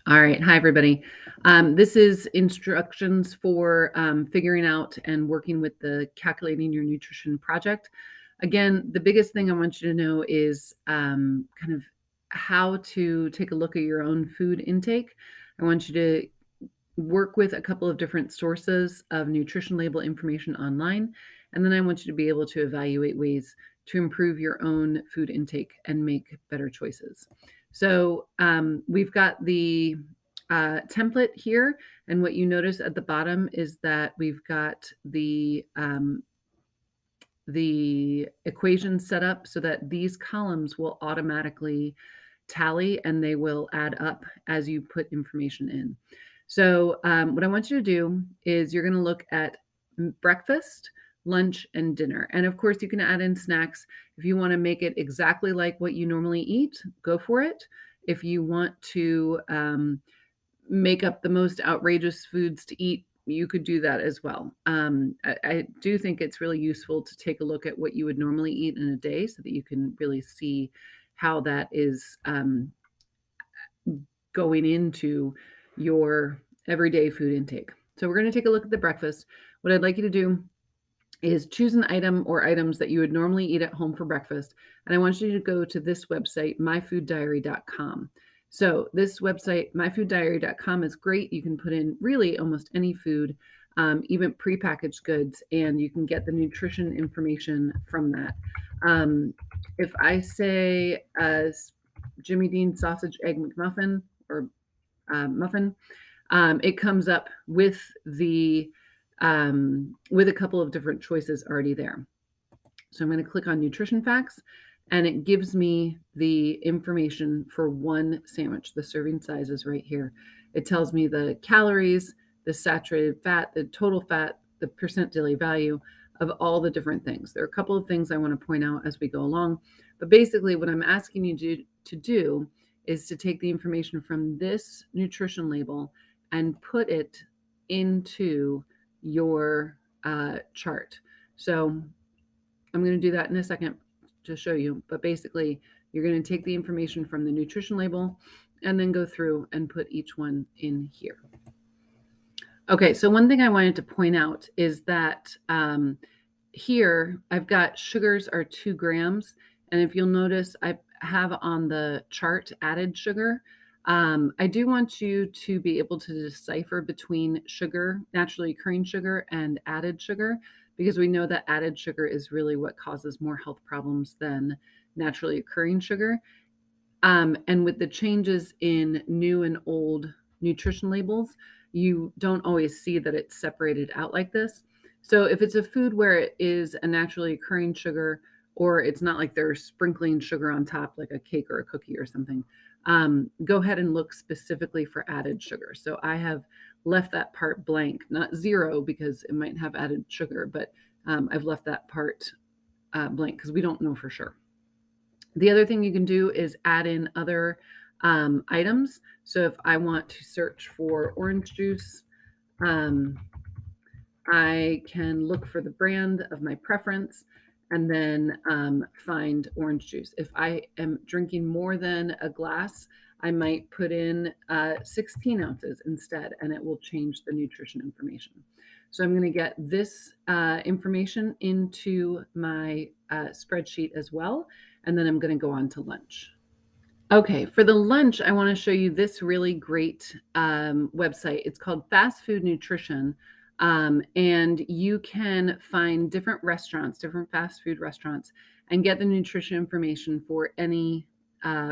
All right. Hi, everybody. This is instructions for figuring out and working with the Calculating Your Nutrition project. Again, the biggest thing I want you to know is kind of how to take a look at your own food intake. I want you to work with a couple of different sources of nutrition label information online. And then I want you to be able to evaluate ways to improve your own food intake and make better choices. So we've got the template here. And what you notice at the bottom is that we've got the equation set up so that these columns will automatically tally and they will add up as you put information in. So what I want you to do is you're going to look at breakfast, lunch, and dinner. And of course, you can add in snacks. If you want to make it exactly like what you normally eat, go for it. If you want to make up the most outrageous foods to eat, you could do that as well. I do think it's really useful to take a look at what you would normally eat in a day so that you can really see how that is going into your everyday food intake. So we're going to take a look at the breakfast. What I'd like you to do is choose an item or items that you would normally eat at home for breakfast. And I want you to go to this website, myfooddiary.com. So this website, myfooddiary.com, is great. You can put in really almost any food, even prepackaged goods, and you can get the nutrition information from that. If I say Jimmy Dean sausage egg McMuffin or muffin, it comes up with a couple of different choices already there. So I'm going to click on nutrition facts and it gives me the information for one sandwich. The serving size is right here. It tells me the calories, the saturated fat, the total fat, the percent daily value of all the different things. There are a couple of things I want to point out as we go along. But basically, what I'm asking you to do is to take the information from this nutrition label and put it into your chart. So I'm going to do that in a second to show you. But basically, you're going to take the information from the nutrition label and then go through and put each one in here. Okay, so one thing I wanted to point out is that here I've got sugars are 2 grams. And if you'll notice, I have on the chart added sugar. I do want you to be able to decipher between sugar, naturally occurring sugar, and added sugar, because we know that added sugar is really what causes more health problems than naturally occurring sugar. And with the changes in new and old nutrition labels, you don't always see that it's separated out like this. So if it's a food where it is a naturally occurring sugar, or it's not like they're sprinkling sugar on top like a cake or a cookie or something, go ahead and look specifically for added sugar. So I have left that part blank, not 0 because it might have added sugar, but I've left that part blank because we don't know for sure. The other thing you can do is add in other items. So if I want to search for orange juice, I can look for the brand of my preference and then find orange juice. If I am drinking more than a glass, I might put in 16 ounces instead, and it will change the nutrition information. So I'm going to get this information into my spreadsheet as well, and then I'm going to go on to lunch. Okay, for the lunch, I want to show you this really great website. It's called Fast Food Nutrition. And you can find different restaurants, different fast food restaurants, and get the nutrition information for any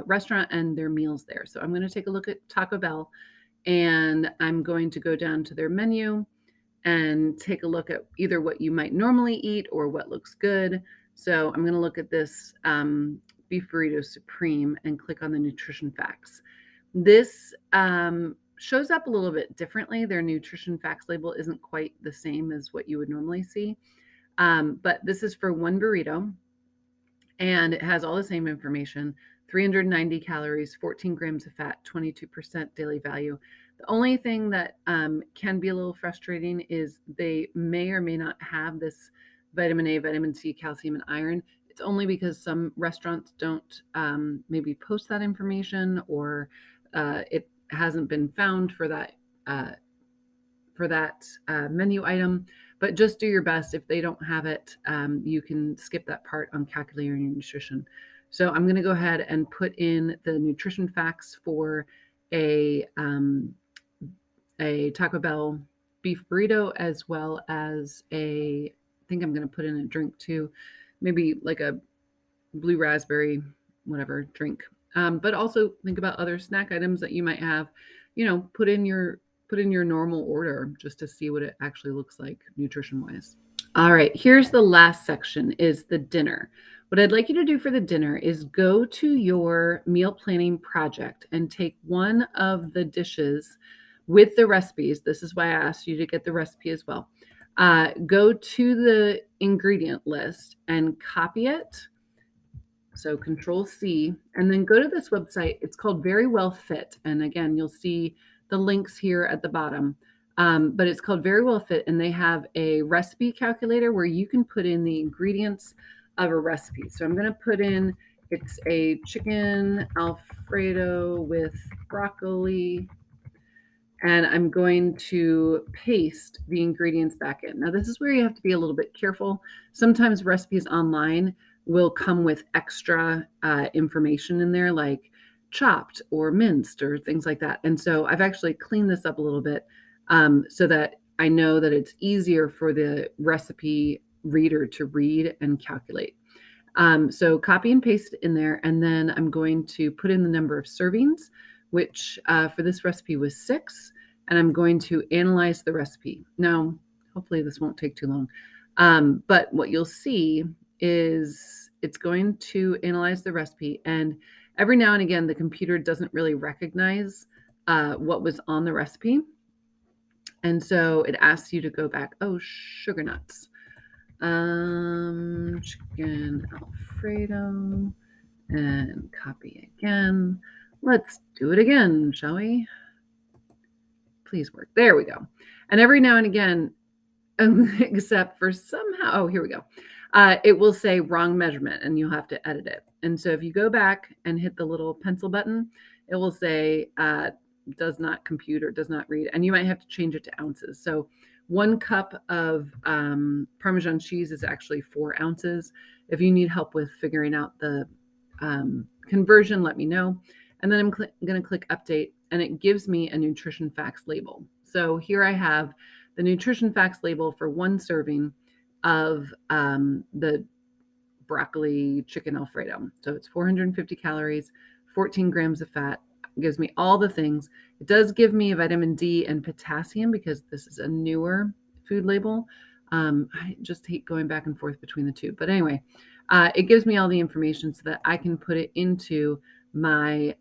restaurant and their meals there. So I'm going to take a look at Taco Bell and I'm going to go down to their menu and take a look at either what you might normally eat or what looks good. So I'm going to look at this beef burrito supreme and click on the nutrition facts. This shows up a little bit differently. Their nutrition facts label isn't quite the same as what you would normally see. But this is for one burrito and it has all the same information: 390 calories, 14 grams of fat, 22% daily value. The only thing that can be a little frustrating is they may or may not have this vitamin A, vitamin C, calcium, and iron. It's only because some restaurants don't maybe post that information, or it hasn't been found for that menu item, but just do your best. If they don't have it, you can skip that part on calculating your nutrition. So I'm going to go ahead and put in the nutrition facts for a Taco Bell beef burrito, as well as I think I'm going to put in a drink too, maybe like a blue raspberry, whatever drink. But also think about other snack items that you might have, put in your normal order just to see what it actually looks like nutrition wise. All right, here's the last section is the dinner. What I'd like you to do for the dinner is go to your meal planning project and take one of the dishes with the recipes. This is why I asked you to get the recipe as well. Go to the ingredient list and copy it. So Control C, and then go to this website. It's called Very Well Fit. And again, you'll see the links here at the bottom. But it's called Very Well Fit, and they have a recipe calculator where you can put in the ingredients of a recipe. So I'm going to put in, it's a chicken Alfredo with broccoli, and I'm going to paste the ingredients back in. Now, this is where you have to be a little bit careful. Sometimes recipes online will come with extra information in there, like chopped or minced or things like that. And so I've actually cleaned this up a little bit so that I know that it's easier for the recipe reader to read and calculate. So copy and paste in there, and then I'm going to put in the number of servings, which for this recipe was 6, and I'm going to analyze the recipe. Now, hopefully this won't take too long, but what you'll see is it's going to analyze the recipe, and every now and again the computer doesn't really recognize what was on the recipe, and so it asks you to go back. Oh, sugar nuts, chicken Alfredo, and copy again. Let's do it again, shall we? Please work. There we go. And every now and again, except for somehow, oh, here we go. It will say wrong measurement, and you'll have to edit it. And so if you go back and hit the little pencil button, it will say does not compute or does not read, and you might have to change it to ounces. So 1 cup of Parmesan cheese is actually 4 ounces. If you need help with figuring out the conversion, let me know. And then I'm going to click update, and it gives me a nutrition facts label. So here I have the nutrition facts label for 1 serving of the broccoli chicken Alfredo. So it's 450 calories, 14 grams of fat. It gives me all the things. It does give me vitamin D and potassium because this is a newer food label. I just hate going back and forth between the two. But anyway, it gives me all the information so that I can put it into my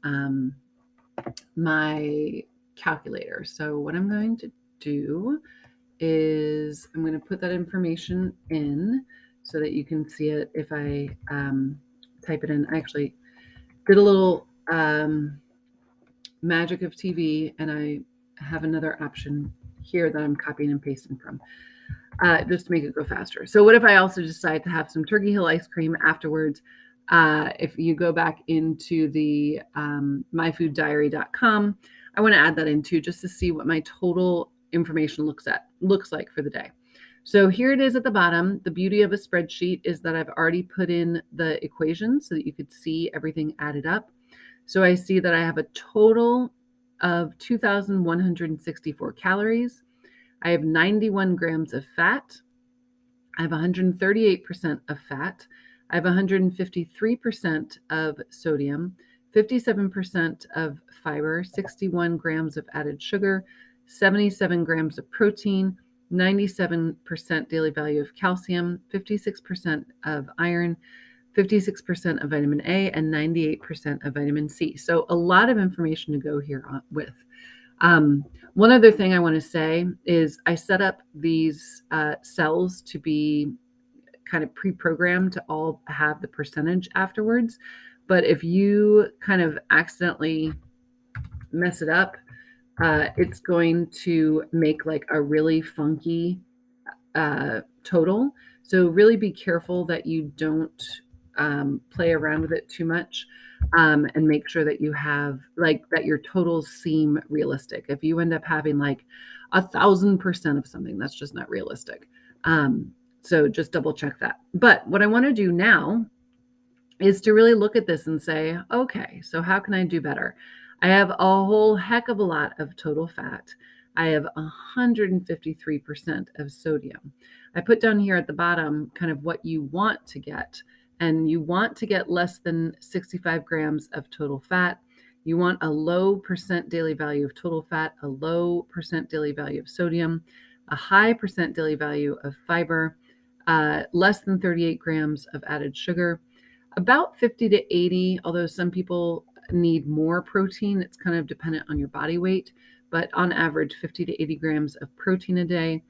my calculator. So what I'm going to do is I'm going to put that information in so that you can see it if I type it in. I actually did a little magic of TV, and I have another option here that I'm copying and pasting from just to make it go faster. So what if I also decide to have some Turkey Hill ice cream afterwards? If you go back into the myfooddiary.com, I want to add that in too, just to see what my total information looks like for the day. So here it is at the bottom. The beauty of a spreadsheet is that I've already put in the equations so that you could see everything added up. So I see that I have a total of 2,164 calories. I have 91 grams of fat. I have 138% of fat. I have 153% of sodium, 57% of fiber, 61 grams of added sugar, 77 grams of protein, 97% daily value of calcium, 56% of iron, 56% of vitamin A, and 98% of vitamin C. So a lot of information to go here with. One other thing I want to say is I set up these cells to be kind of pre-programmed to all have the percentage afterwards. But if you kind of accidentally mess it up, it's going to make like a really funky total. So really be careful that you don't play around with it too much. and make sure that you have like that your totals seem realistic. If you end up having like 1,000% of something, that's just not realistic. So just double check that. But what I want to do now is to really look at this and say, okay, so how can I do better? I have a whole heck of a lot of total fat. I have 153% of sodium. I put down here at the bottom kind of what you want to get, and you want to get less than 65 grams of total fat. You want a low percent daily value of total fat, a low percent daily value of sodium, a high percent daily value of fiber, less than 38 grams of added sugar, about 50 to 80, although some people need more protein. It's kind of dependent on your body weight, but on average, 50 to 80 grams of protein a day,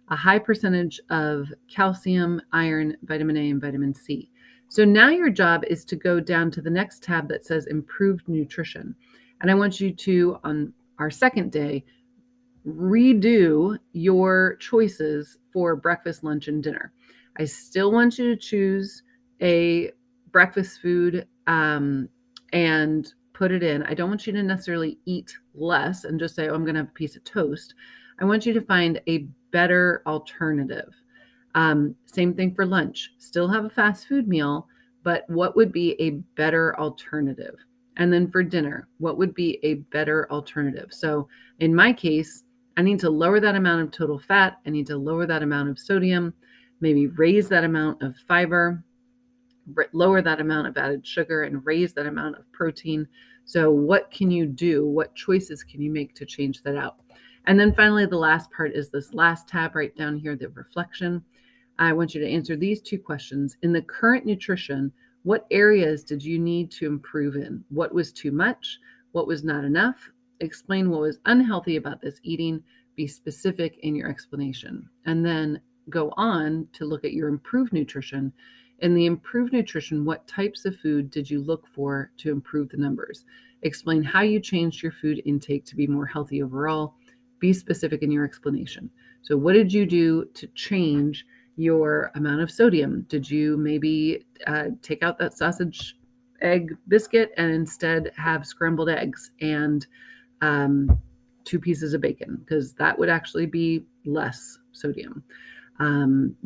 a high percentage of calcium, iron, vitamin A, and vitamin C. So now your job is to go down to the next tab that says improved nutrition. And I want you to, on our second day, redo your choices for breakfast, lunch, and dinner. I still want you to choose a breakfast food and put it in. I don't want you to necessarily eat less and just say, oh, I'm going to have a piece of toast. I want you to find a better alternative. Same thing for lunch. Still have a fast food meal, but what would be a better alternative? And then for dinner, what would be a better alternative? So in my case, I need to lower that amount of total fat. I need to lower that amount of sodium, maybe raise that amount of fiber, lower that amount of added sugar, and raise that amount of protein. So what can you do? What choices can you make to change that out? And then finally, the last part is this last tab right down here, the reflection. I want you to answer these two questions. In the current nutrition, what areas did you need to improve in? What was too much? What was not enough? Explain what was unhealthy about this eating. Be specific in your explanation. And then go on to look at your improved nutrition. In the improved nutrition, what types of food did you look for to improve the numbers? Explain how you changed your food intake to be more healthy overall. Be specific in your explanation. So what did you do to change your amount of sodium? Did you maybe take out that sausage egg biscuit and instead have scrambled eggs and 2 pieces of bacon? Because that would actually be less sodium.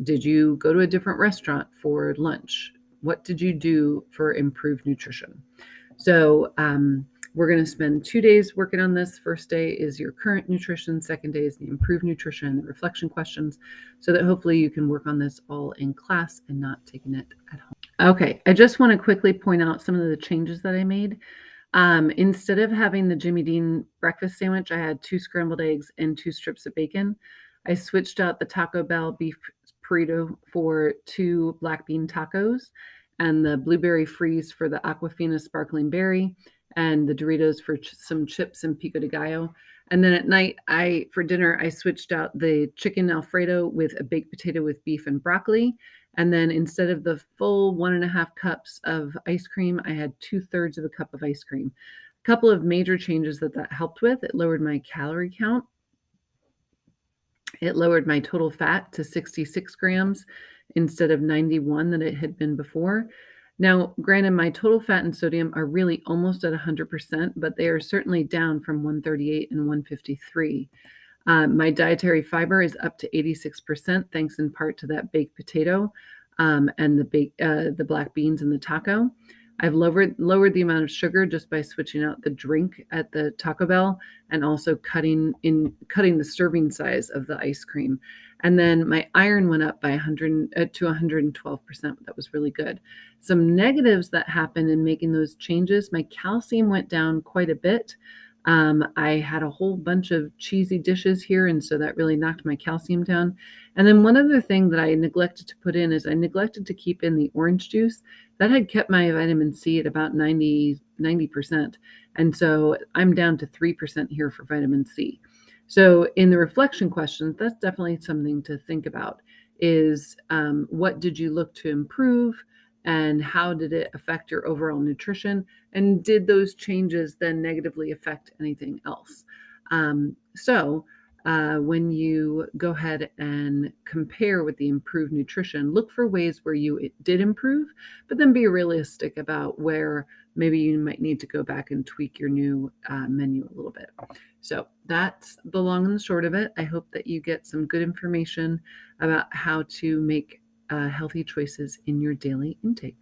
Did you go to a different restaurant for lunch? What did you do for improved nutrition? So we're going to spend 2 days working on this. First day is your current nutrition. Second day is the improved nutrition, the reflection questions, so that hopefully you can work on this all in class and not taking it at home. Okay, I just want to quickly point out some of the changes that I made. Instead of having the Jimmy Dean breakfast sandwich, I had 2 scrambled eggs and 2 strips of bacon. I switched out the Taco Bell beef burrito for 2 black bean tacos and the blueberry freeze for the Aquafina sparkling berry and the Doritos for some chips and pico de gallo. And then at night, for dinner, I switched out the chicken Alfredo with a baked potato with beef and broccoli. And then instead of the full 1.5 cups of ice cream, I had 2/3 of a cup of ice cream. A couple of major changes that helped with. It lowered my calorie count. It lowered my total fat to 66 grams instead of 91 that it had been before. Now, granted, my total fat and sodium are really almost at 100%, but they are certainly down from 138 and 153. My dietary fiber is up to 86%, thanks in part to that baked potato and the black beans and the taco. I've lowered the amount of sugar just by switching out the drink at the Taco Bell and also cutting the serving size of the ice cream. And then my iron went up by 100 to 112%. That was really good. Some negatives that happened in making those changes, my calcium went down quite a bit. I had a whole bunch of cheesy dishes here, and so that really knocked my calcium down. And then one other thing that I neglected to put in is I neglected to keep in the orange juice. That had kept my vitamin C at about 90%. And so I'm down to 3% here for vitamin C. So in the reflection questions, that's definitely something to think about is what did you look to improve and how did it affect your overall nutrition? And did those changes then negatively affect anything else? When you go ahead and compare with the improved nutrition, look for ways where you did improve, but then be realistic about where maybe you might need to go back and tweak your new menu a little bit. So that's the long and the short of it. I hope that you get some good information about how to make healthy choices in your daily intake.